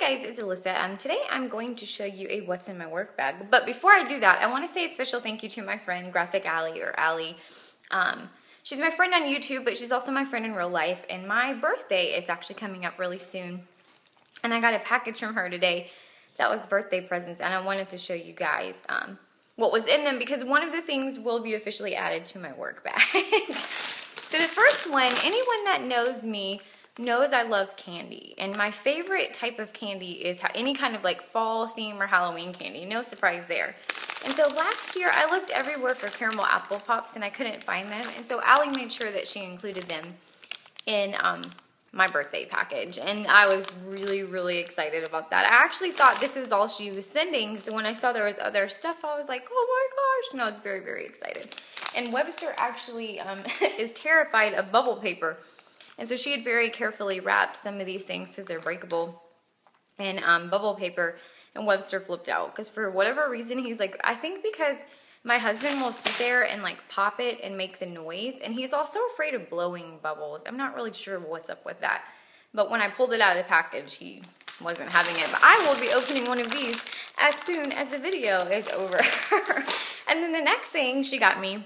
Hey guys, it's Alyssa. Today I'm going to show you a what's in my work bag. But before I do that, I want to say a special thank you to my friend Graphic Allie or Allie. She's my friend on YouTube, but she's also my friend in real life. And my birthday is actually coming up really soon. And I got a package from her today that was birthday presents, and I wanted to show you guys what was in them because one of the things will be officially added to my work bag. So the first one, anyone that knows me knows I love candy, and my favorite type of candy is any kind of like fall theme or Halloween candy. No surprise there. And so last year I looked everywhere for caramel apple pops and I couldn't find them, and so Allie made sure that she included them in my birthday package, and I was really excited about that. I actually thought this was all she was sending, so when I saw there was other stuff, I was like, oh my gosh, and I was very excited. And Webster actually is terrified of bubble paper. And so she had very carefully wrapped some of these things because they're breakable in bubble paper, and Webster flipped out because for whatever reason he's like, I think because my husband will sit there and like pop it and make the noise, and he's also afraid of blowing bubbles. I'm not really sure what's up with that, but when I pulled it out of the package he wasn't having it. But I will be opening one of these as soon as the video is over. And then the next thing she got me,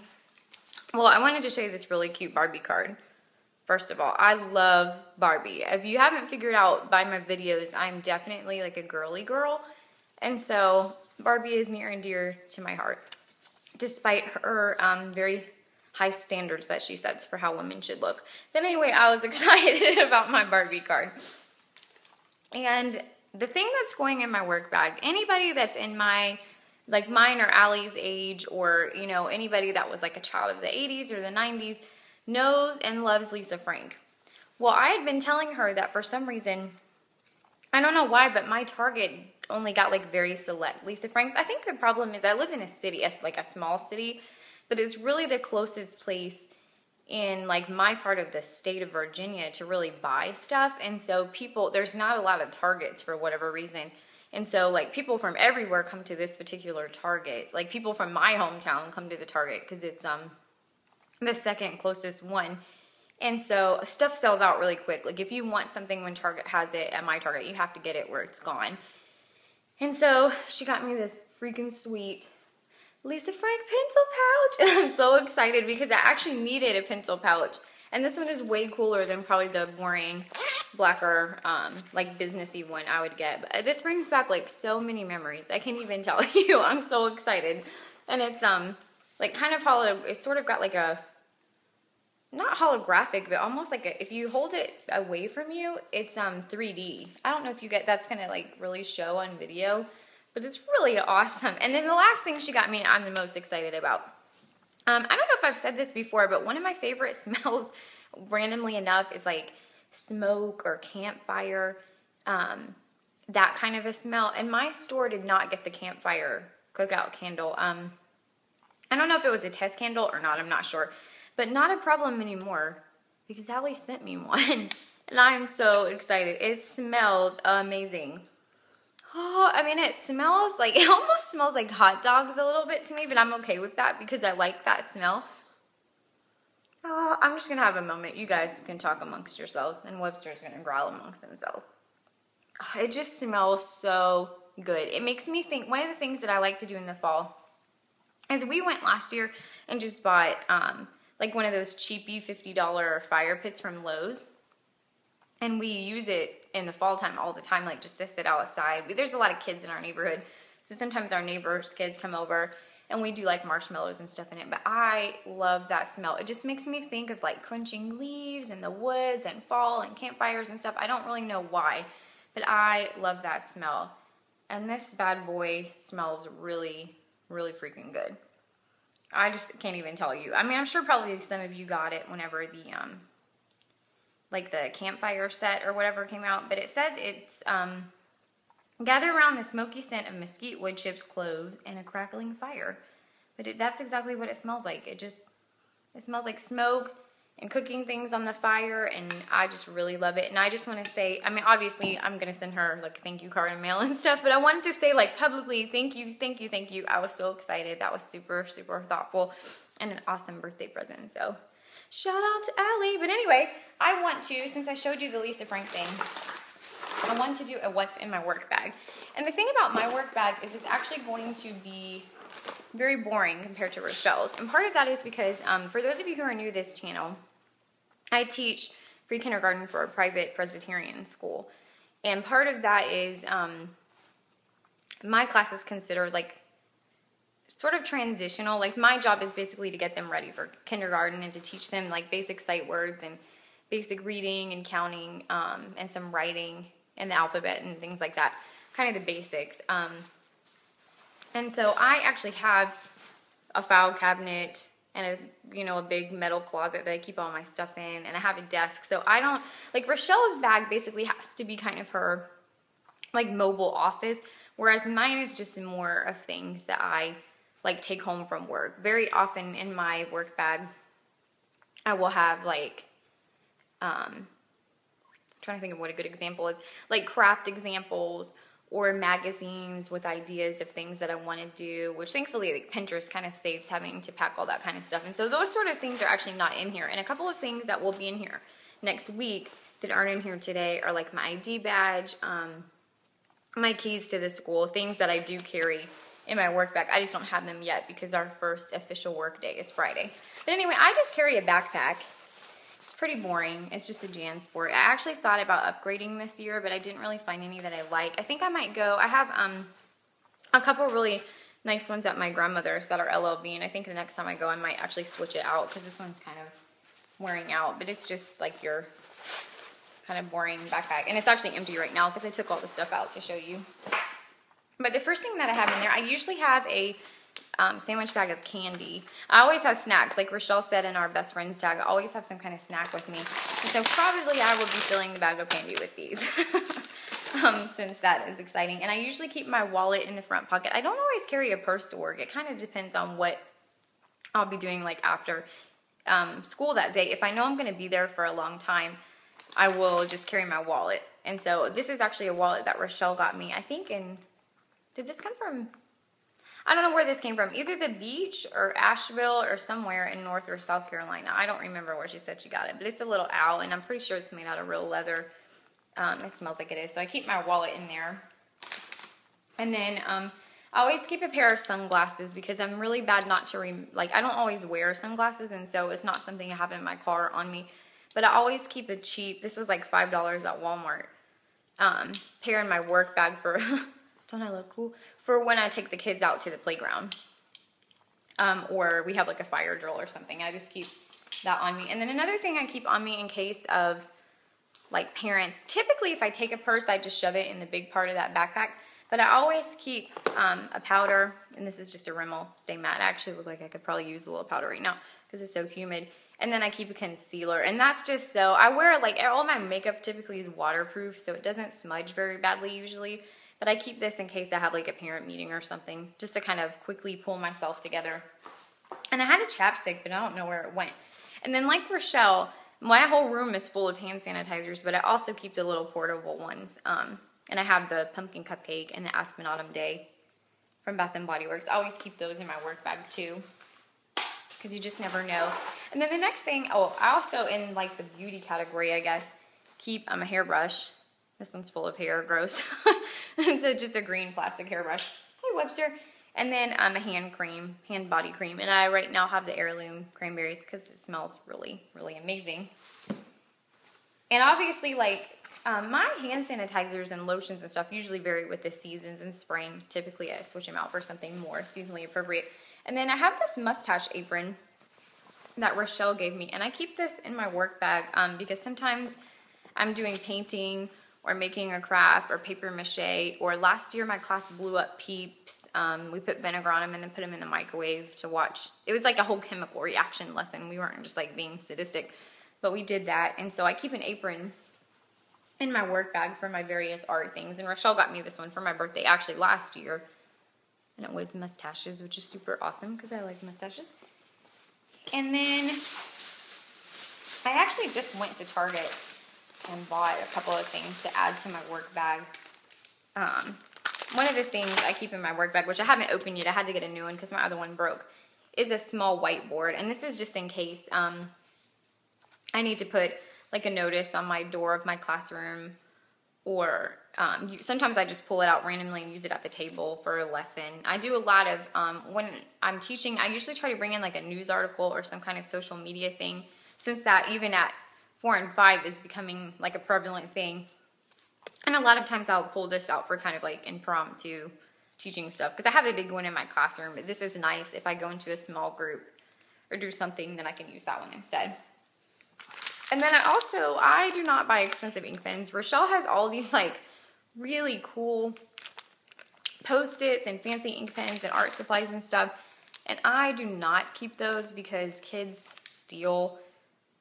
well, I wanted to show you this really cute Barbie card. First of all, I love Barbie. If you haven't figured out by my videos, I'm definitely like a girly girl. And so Barbie is near and dear to my heart, despite her very high standards that she sets for how women should look. But anyway, I was excited about my Barbie card. And the thing that's going in my work bag, anybody that's in my, like mine or Allie's age, or, you know, anybody that was like a child of the 80s or the 90s, knows and loves Lisa Frank. Well, I had been telling her that for some reason, I don't know why, but my Target only got like very select Lisa Franks. I think the problem is I live in a city, like a small city, but it's really the closest place in like my part of the state of Virginia to really buy stuff. And so there's not a lot of Targets for whatever reason. And so like people from everywhere come to this particular Target. Like people from my hometown come to the Target because it's the second closest one. And so stuff sells out really quick. Like if you want something when Target has it at my Target, you have to get it where it's gone. And so she got me this freaking sweet Lisa Frank pencil pouch. And I'm so excited because I actually needed a pencil pouch. And this one is way cooler than probably the boring blacker like businessy one I would get. But this brings back like so many memories. I can't even tell you. I'm so excited. And it's like kind of it's sort of got like a, not holographic, but almost like if you hold it away from you, it's 3D. I don't know if that's gonna like really show on video, but it's really awesome. And then the last thing she got me, I'm the most excited about. I don't know if I've said this before, but one of my favorite smells, randomly enough, is like smoke or campfire, that kind of a smell. And my store did not get the campfire cookout candle. I don't know if it was a test candle or not, I'm not sure. But not a problem anymore because Allie sent me one. And I'm so excited. It smells amazing. Oh, I mean, it almost smells like hot dogs a little bit to me, but I'm okay with that because I like that smell. Oh, I'm just going to have a moment. You guys can talk amongst yourselves, and Webster's going to growl amongst himself. Oh, it just smells so good. It makes me think, one of the things that I like to do in the fall is we went last year and just bought like one of those cheapy $50 fire pits from Lowe's. And we use it in the fall time all the time, like just to sit outside. There's a lot of kids in our neighborhood, so sometimes our neighbors' kids come over and we do like marshmallows and stuff in it. But I love that smell. It just makes me think of like crunching leaves in the woods and fall and campfires and stuff. I don't really know why, but I love that smell. And this bad boy smells really freaking good. I just can't even tell you. I mean, I'm sure probably some of you got it whenever the like the campfire set or whatever came out, but it says it's gather around the smoky scent of mesquite wood chips, cloves, and a crackling fire. But that's exactly what it smells like. It smells like smoke and cooking things on the fire, and I just really love it. And I just want to say, I mean, obviously I'm going to send her like a thank you card and mail and stuff, but I wanted to say like publicly, thank you. I was so excited. That was super thoughtful and an awesome birthday present. So shout out to Allie. But anyway, I want to, since I showed you the Lisa Frank thing, I want to do a what's in my work bag. And the thing about my work bag is it's actually going to be very boring compared to Rochelle's. And part of that is because for those of you who are new to this channel, I teach pre-kindergarten for a private Presbyterian school. And part of that is my class is considered like sort of transitional. Like my job is basically to get them ready for kindergarten and to teach them like basic sight words and basic reading and counting and some writing and the alphabet and things like that. Kind of the basics. And so I actually have a file cabinet and a big metal closet that I keep all my stuff in, and I have a desk. So I don't, like Rochelle's bag basically has to be kind of her like mobile office, whereas mine is just more of things that I like take home from work. Very often in my work bag, I will have like, I'm trying to think of what a good example is, like craft examples or magazines with ideas of things that I want to do, which thankfully like Pinterest kind of saves having to pack all that kind of stuff. And so those sort of things are actually not in here. And a couple of things that will be in here next week that aren't in here today are like my ID badge, my keys to the school, things that I do carry in my work bag. I just don't have them yet because our first official work day is Friday. But anyway, I just carry a backpack. It's pretty boring. It's just a JanSport. I actually thought about upgrading this year, but I didn't really find any that I like. I think I might go, I have a couple really nice ones at my grandmother's that are LLB, and I think the next time I go I might actually switch it out because this one's kind of wearing out, but it's just like your kind of boring backpack. And it's actually empty right now because I took all the stuff out to show you. But the first thing that I have in there, I usually have a sandwich bag of candy. I always have snacks. Like Rochelle said in our best friends tag, I always have some kind of snack with me. And so probably I will be filling the bag of candy with these since that is exciting. And I usually keep my wallet in the front pocket. I don't always carry a purse to work. It kind of depends on what I'll be doing like after school that day. If I know I'm going to be there for a long time, I will just carry my wallet. And so this is actually a wallet that Rochelle got me, I think did this come from, I don't know where this came from. Either the beach or Asheville or somewhere in North or South Carolina. I don't remember where she said she got it. But it's a little owl, and I'm pretty sure it's made out of real leather. It smells like it is. So I keep my wallet in there. And then I always keep a pair of sunglasses because I'm really bad not to, I don't always wear sunglasses. And so it's not something I have in my car on me. But I always keep a cheap, this was like $5 at Walmart, pair in my work bag for... Don't I look cool? For when I take the kids out to the playground. Or we have like a fire drill or something. I just keep that on me. And then another thing I keep on me in case of like parents. Typically if I take a purse, I just shove it in the big part of that backpack. But I always keep a powder. And this is just a Rimmel Stay Matte. I actually look like I could probably use a little powder right now because it's so humid. And then I keep a concealer. And that's just so, I wear like, all my makeup typically is waterproof. So it doesn't smudge very badly usually. But I keep this in case I have like a parent meeting or something, just to kind of quickly pull myself together. And I had a chapstick, but I don't know where it went. And then like Rochelle, my whole room is full of hand sanitizers, but I also keep the little portable ones. And I have the pumpkin cupcake and the Aspen Autumn Day from Bath & Body Works. I always keep those in my work bag too, because you just never know. And then the next thing, I also in like the beauty category, I guess, keep a hairbrush. This one's full of hair, gross. And so just a green plastic hairbrush. Hey, Webster. And then a hand body cream. And I right now have the heirloom cranberries because it smells really, really amazing. And obviously, like, my hand sanitizers and lotions and stuff usually vary with the seasons. In spring, typically I switch them out for something more seasonally appropriate. And then I have this mustache apron that Rochelle gave me. And I keep this in my work bag because sometimes I'm doing painting or making a craft, or paper mache, or last year my class blew up Peeps. We put vinegar on them and then put them in the microwave to watch. It was like a whole chemical reaction lesson. We weren't just like being sadistic, but we did that. And so I keep an apron in my work bag for my various art things. And Rochelle got me this one for my birthday, actually last year. And it was mustaches, which is super awesome because I like mustaches. And then I actually just went to Target and bought a couple of things to add to my work bag. One of the things I keep in my work bag, which I haven't opened yet, I had to get a new one because my other one broke, is a small whiteboard. And this is just in case I need to put like a notice on my door of my classroom, or sometimes I just pull it out randomly and use it at the table for a lesson. I do a lot of, when I'm teaching, I usually try to bring in like a news article or some kind of social media thing, since that even at 4 and 5 is becoming like a prevalent thing. And a lot of times I'll pull this out for kind of like impromptu teaching stuff, because I have a big one in my classroom, but this is nice if I go into a small group or do something, then I can use that one instead. And then I do not buy expensive ink pens. Rochelle has all these like really cool Post-its and fancy ink pens and art supplies and stuff, and I do not keep those because kids steal,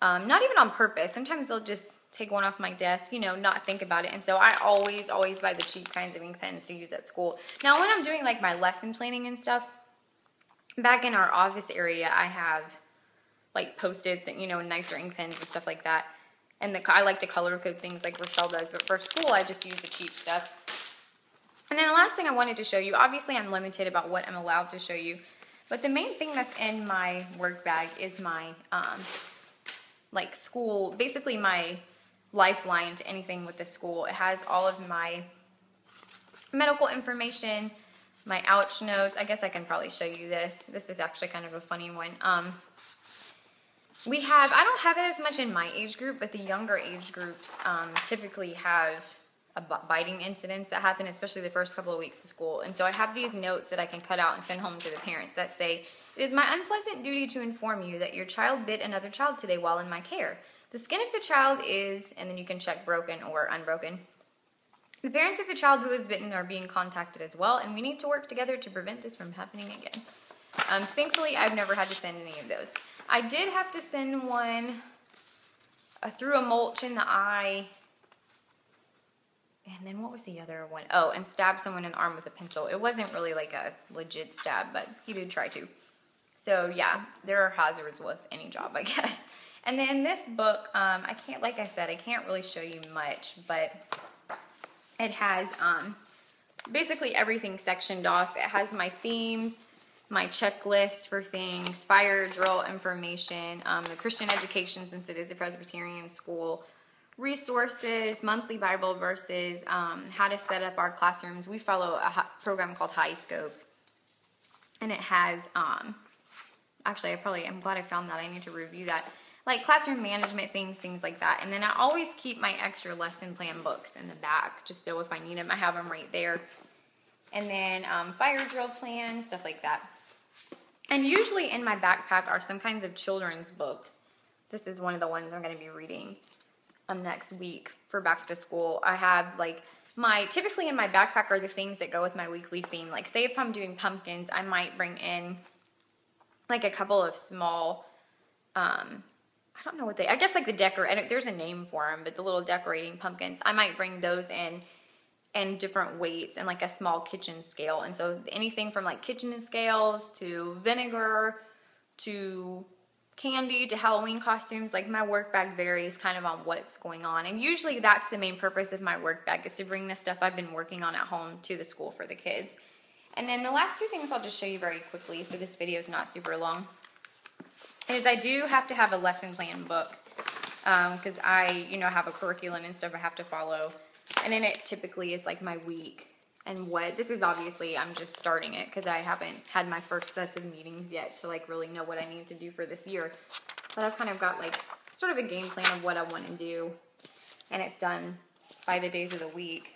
not even on purpose. Sometimes they'll just take one off my desk, you know, not think about it. And so I always buy the cheap kinds of ink pens to use at school. Now, when I'm doing like my lesson planning and stuff, back in our office area, I have like Post-its and, you know, nicer ink pens and stuff like that. And I like to color code things like Rochelle does, but for school, I just use the cheap stuff. And then the last thing I wanted to show you, obviously I'm limited about what I'm allowed to show you, but the main thing that's in my work bag is my, like school, basically my lifeline to anything with the school. It has all of my medical information, my ouch notes. I guess I can probably show you this. This is actually kind of a funny one. I don't have it as much in my age group, but the younger age groups typically have biting incidents that happen, especially the first couple of weeks of school. And so I have these notes that I can cut out and send home to the parents that say, "It is my unpleasant duty to inform you that your child bit another child today while in my care. The skin of the child is," and then you can check broken or unbroken. "The parents of the child who is bitten are being contacted as well, and we need to work together to prevent this from happening again." Thankfully, I've never had to send any of those. I did have to send one, threw a mulch in the eye, and then what was the other one? Oh, and stabbed someone in the arm with a pencil. It wasn't really like a legit stab, but he did try to. So yeah, there are hazards with any job, I guess. And then this book, like I said, I can't really show you much, but it has basically everything sectioned off. It has my themes, my checklist for things, fire drill information, the Christian education since it is a Presbyterian school, resources, monthly Bible verses, how to set up our classrooms. We follow a program called High Scope, and it has, actually I'm glad I found that. I need to review that. Like classroom management things like that. And then I always keep my extra lesson plan books in the back, just so if I need them, I have them right there. And then fire drill plan, stuff like that. And usually in my backpack are some kinds of children's books. This is one of the ones I'm going to be reading next week for back to school. I have like typically in my backpack are the things that go with my weekly theme. Like say if I'm doing pumpkins, I might bring in like a couple of small, I don't know what I guess like there's a name for them, but the little decorating pumpkins, I might bring those in and different weights and like a small kitchen scale. And so anything from like kitchen scales to vinegar to candy to Halloween costumes, like my work bag varies kind of on what's going on. And usually that's the main purpose of my work bag, is to bring the stuff I've been working on at home to the school for the kids. And then the last two things I'll just show you very quickly, so this video is not super long, is I do have to have a lesson plan book because I, have a curriculum and stuff I have to follow. And then it typically is like my week and this is obviously, I'm just starting it because I haven't had my first sets of meetings yet to like really know what I need to do for this year. But I've kind of got like sort of a game plan of what I want to do, and it's done by the days of the week.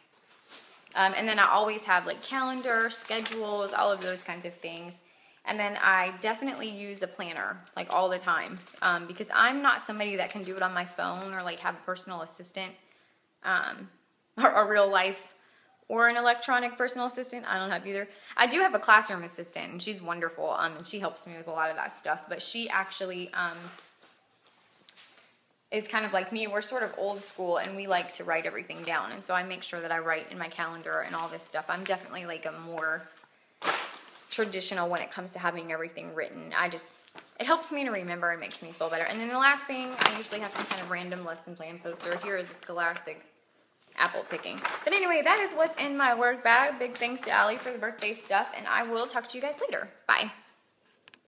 And then I always have like calendar, schedules, all of those kinds of things. And then I definitely use a planner like all the time because I'm not somebody that can do it on my phone or like have a personal assistant or a real life or an electronic personal assistant. I don't have either. I do have a classroom assistant, and she's wonderful, and she helps me with a lot of that stuff. But she actually is kind of like me. We're sort of old school, and we like to write everything down. And so I make sure that I write in my calendar and all this stuff. I'm definitely like a more traditional when it comes to having everything written. It helps me to remember and makes me feel better. And then the last thing, I usually have some kind of random lesson plan poster. Here is a Scholastic apple picking. But anyway, that is what's in my work bag. Big thanks to Allie for the birthday stuff, and I will talk to you guys later. Bye.